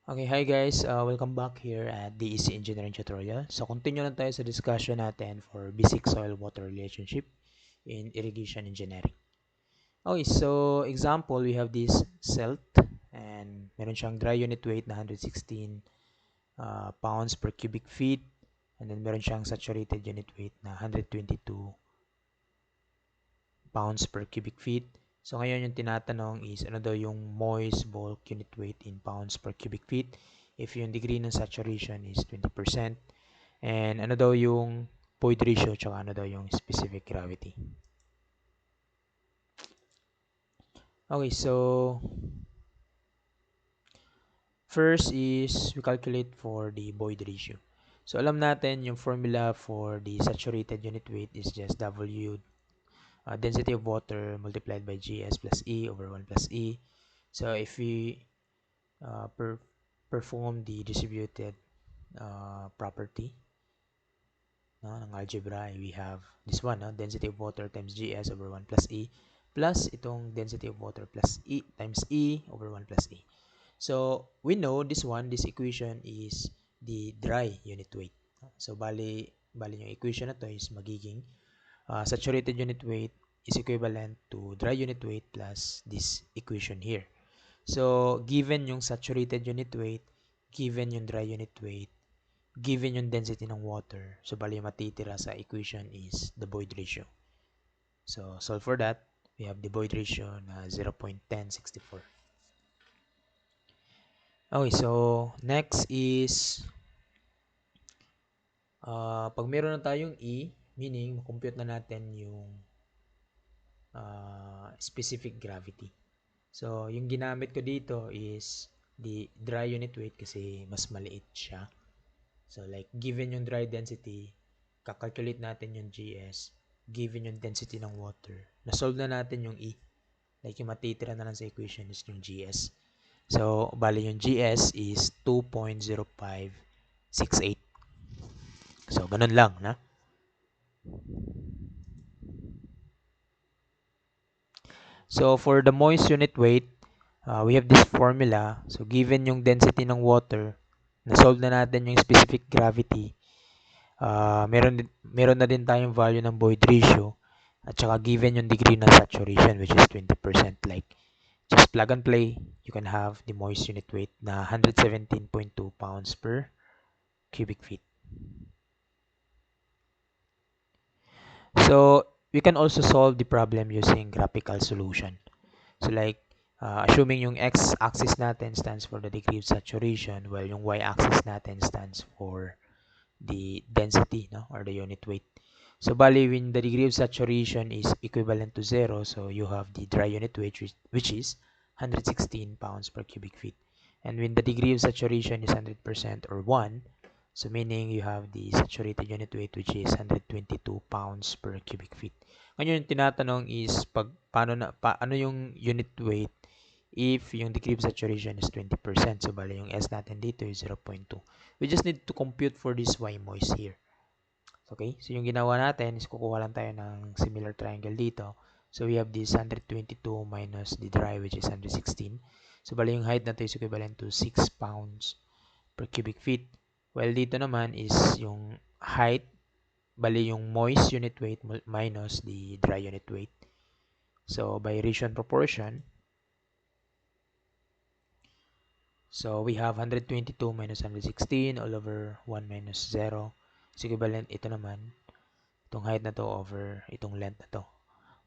Okay, hi guys. Welcome back here at DEC Engineering Tutorial. So, continue lang tayo sa discussion natin for basic soil-water relationship in irrigation engineering. Okay, so example, we have this silt and meron siyang dry unit weight na 116 pounds per cubic feet, and then meron siyang saturated unit weight na 122 pounds per cubic feet. So ngayon yung tinatanong is ano daw yung moist bulk unit weight in pounds per cubic feet if yung degree ng saturation is 20%, and ano daw yung void ratio tsaka ano daw yung specific gravity. Okay, so first is we calculate for the void ratio. So alam natin yung formula for the saturated unit weight is just W density of water multiplied by GS plus E over 1 plus E. So if we perform the distributed property ng algebra, we have this one, density of water times GS over 1 plus E plus itong density of water plus E times E over 1 plus E. So we know this equation is the dry unit weight. So bali yung equation na to is magiging saturated unit weight is equivalent to dry unit weight plus this equation here. So, given yung saturated unit weight, given yung dry unit weight, given yung density ng water, so bali yung matitira sa equation is the void ratio. So, solve for that, we have the void ratio na 0.1064. Okay, so next is pag meron na tayong E, meaning makompute na natin yung specific gravity. So, yung ginamit ko dito is the dry unit weight kasi mas maliit siya. So, like, given yung dry density, kakalculate natin yung GS, given yung density ng water, na-solve na natin yung E. Like, yung matitira na lang sa equation is yung GS. So, bali yung GS is 2.0568. So, ganun lang, na? So, for the moist unit weight, we have this formula. So, given yung density ng water, na-solve na natin yung specific gravity, meron na din tayong value ng void ratio, at saka given yung degree ng saturation which is 20%. Like, just plug and play, you can have the moist unit weight na 117.2 pounds per cubic feet. So, we can also solve the problem using graphical solution. So, like, assuming yung x-axis natin stands for the degree of saturation, while yung y-axis natin stands for the density, no, or the unit weight. So, bali, when the degree of saturation is equivalent to 0, so you have the dry unit weight, which is 116 pounds per cubic feet. And when the degree of saturation is 100% or 1, so meaning you have the saturated unit weight, which is 122 pounds per cubic feet. Ngayon, yung tinatanong is, paano yung unit weight if yung degree of saturation is 20%. So, bali, yung S natin dito is 0.2. We just need to compute for this Y moist here. Okay, so yung ginawa natin is kukuha lang tayo ng similar triangle dito. So we have this 122 minus the dry, which is 116. So bali yung height na to is equivalent to 6 pounds per cubic feet. While dito naman is yung height, bali yung moist unit weight minus the dry unit weight. So by ratio and proportion, so we have 122 minus 116 all over 1 minus 0 is equivalent ito naman, itong height na to over itong length na to.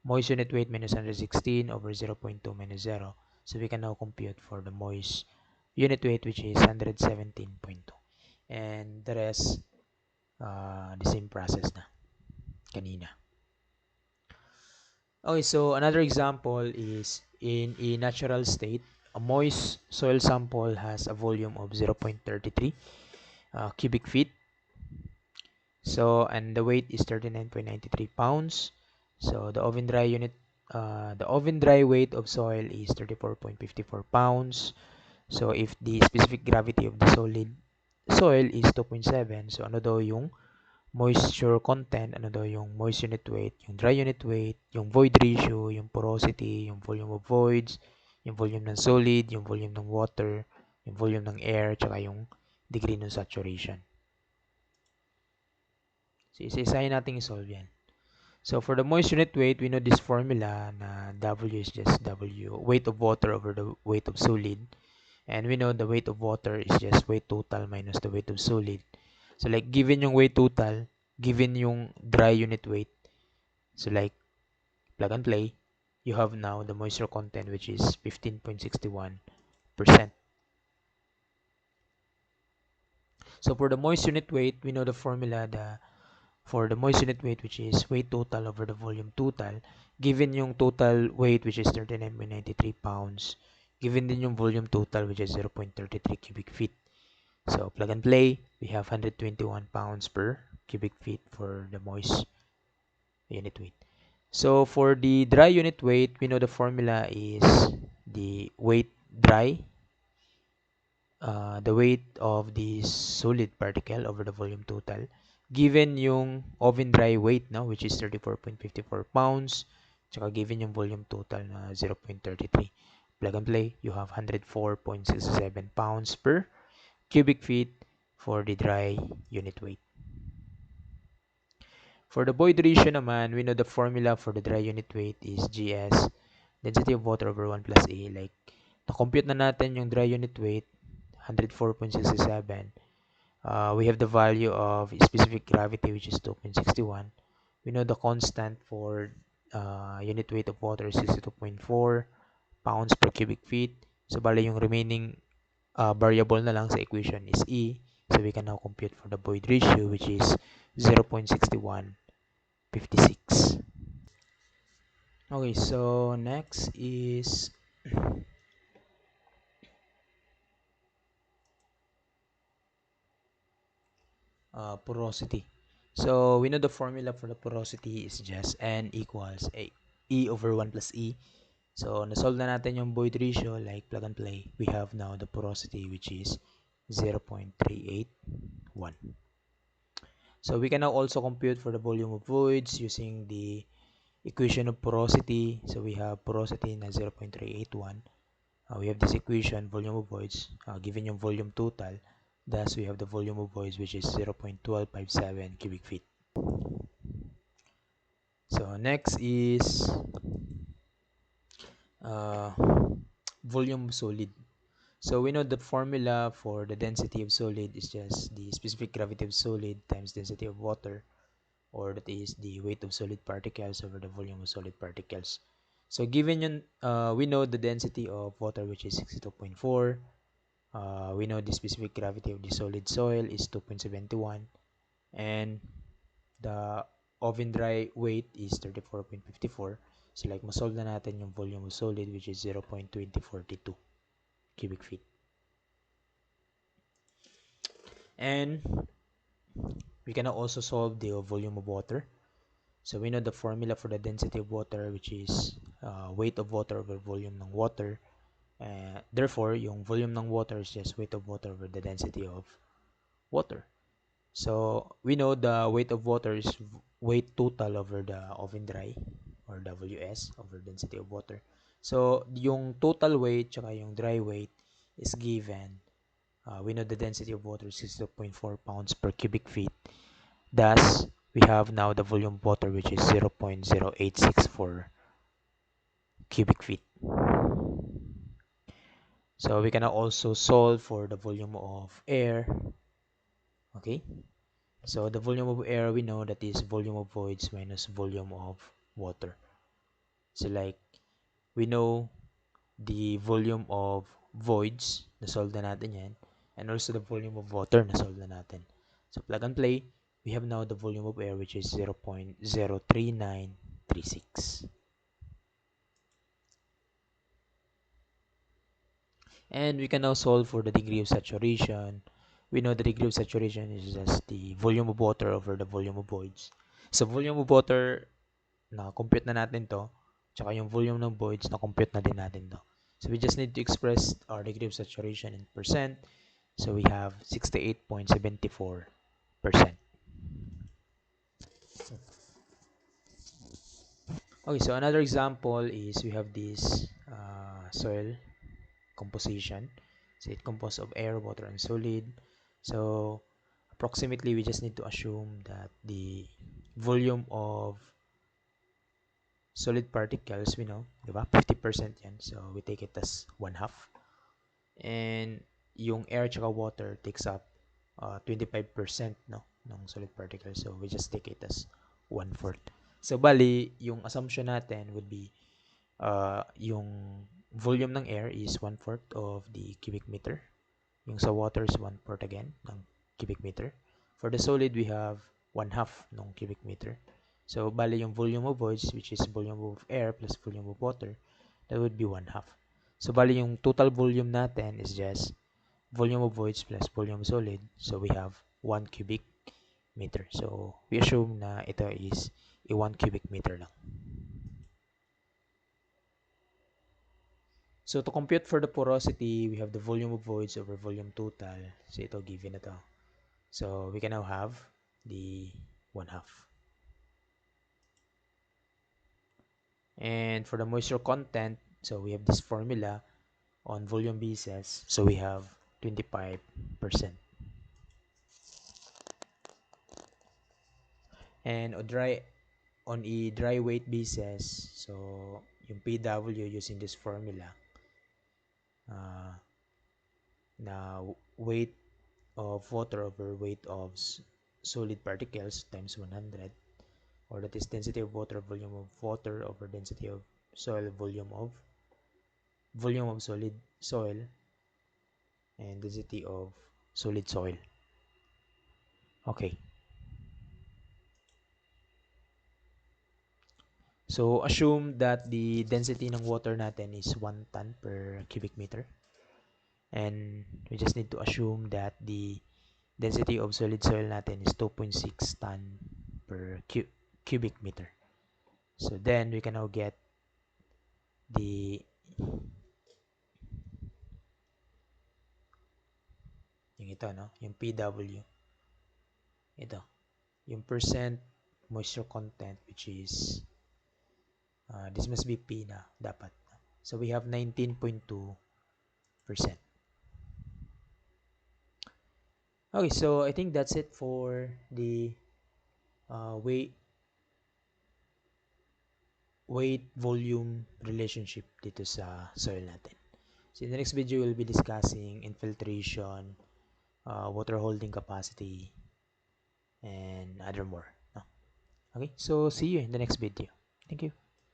Moist unit weight minus 116 over 0.2 minus 0. So we can now compute for the moist unit weight, which is 117.2. And the rest, the same process na kanina. Okay, so another example is in a natural state, a moist soil sample has a volume of 0.33 cubic feet. So, and the weight is 39.93 pounds. So, the oven dry weight of soil is 34.54 pounds. So, if the specific gravity of the solid soil is 2.7, so ano daw yung moisture content, ano daw yung moist unit weight, yung dry unit weight, yung void ratio, yung porosity, yung volume of voids, yung volume ng solid, yung volume ng water. yung volume ng air, tsaka yung degree ng saturation. So, isa-isahin natin i-solve yan. So, for the moist unit weight, we know this formula na W is just W, weight of water over the weight of solid. And we know the weight of water is just weight total minus the weight of solid. So, like, given yung weight total, given yung dry unit weight, so like, plug and play, you have now the moisture content, which is 15.61%. So, for the moist unit weight, we know the formula for the moist unit weight, which is weight total over the volume total, given yung total weight, which is 39.93 pounds, given din yung volume total, which is 0.33 cubic feet. So, plug and play, we have 121 pounds per cubic feet for the moist unit weight. So, for the dry unit weight, we know the formula is the weight dry, the weight of the solid particle over the volume total, given yung oven dry weight, no, which is 34.54 pounds, tsaka given yung volume total na 0.33. Plug and play, you have 104.67 pounds per cubic feet for the dry unit weight. For the void ratio naman, we know the formula for the dry unit weight is GS, density of water over 1 plus A. Like, na-compute na natin yung dry unit weight, 104.67. We have the value of specific gravity, which is 2.61. We know the constant for unit weight of water is 62.4 pounds per cubic feet. So, bali yung remaining variable na lang sa equation is E. So, we can now compute for the void ratio, which is 0.6156. Okay, so next is porosity. So we know the formula for the porosity is just N equals E over 1 plus E. So nasolve na natin yung void ratio, like plug and play. We have now the porosity, which is 0.381. So we can now also compute for the volume of voids using the equation of porosity. So we have porosity na 0.381. We have this equation, volume of voids, given yung volume total. Thus, we have the volume of voids, which is 0.1257 cubic feet. So next is volume of solid. So we know the formula for the density of solid is just the specific gravity of solid times density of water, or that is the weight of solid particles over the volume of solid particles. So given yun, we know the density of water, which is 62.4. We know the specific gravity of the solid soil is 2.71, and the oven dry weight is 34.54. So like masolve na natin yung volume of solid, which is 0.2042 cubic feet. And we can also solve the volume of water. So we know the formula for the density of water, which is weight of water over volume ng water. Therefore, yung volume ng water is just weight of water over the density of water. So we know the weight of water is weight total over the oven dry, or WS, over density of water. So yung total weight tsaka yung dry weight is given. We know the density of water is 62.4 pounds per cubic feet. Thus, we have now the volume of water, which is 0.0864 cubic feet. So we can also solve for the volume of air. Okay, so the volume of air, we know that is volume of voids minus volume of water. So like, we know the volume of voids, na-solve na natin yan, and also the volume of water, na-solve na natin. So plug and play, we have now the volume of air, which is 0.03936. And we can now solve for the degree of saturation. We know the degree of saturation is just the volume of water over the volume of voids. So volume of water, na-compute na natin to. Tsaka yung volume ng voids, na-compute na din natin to. So we just need to express our degree of saturation in percent. So we have 68.74%. Okay, so another example is we have this soil composition. So it composed of air, water, and solid. So approximately, we just need to assume that the volume of solid particles, we know, diba? 50% yan. So we take it as 1/2. And yung air tsaka water takes up 25%, no, ng solid particles. So we just take it as 1/4. So bali, yung assumption natin would be yung volume ng air is 1/4 of the cubic meter. Yung sa water is 1/4 again ng cubic meter. For the solid, we have 1/2 ng cubic meter. So bali, yung volume of voids, which is volume of air plus volume of water, that would be 1/2. So bali, yung total volume natin is just volume of voids plus volume of solid. So we have 1 cubic meter. So we assume na ito is a 1 cubic meter lang. So to compute for the porosity, we have the volume of voids over volume total. So ito given na to. So we can now have the 1/2. And for the moisture content, so we have this formula on volume basis. So we have 25%. And on a dry weight basis, so yung PW using this formula, na weight of water over weight of solid particles times 100, or that is density of water volume of water over density of soil volume of solid soil and density of solid soil. Okay. So assume that the density ng water natin is 1 ton per cubic meter. And we just need to assume that the density of solid soil natin is 2.6 ton per cubic meter. So then we can now get the yung ito, no? Yung PW. Ito. Yung percent moisture content, which is this must be P na dapat. So we have 19.2%. Okay, so I think that's it for the weight volume relationship dito sa soil natin. So in the next video, we'll be discussing infiltration, water holding capacity, and other more. Okay, so see you in the next video. Thank you.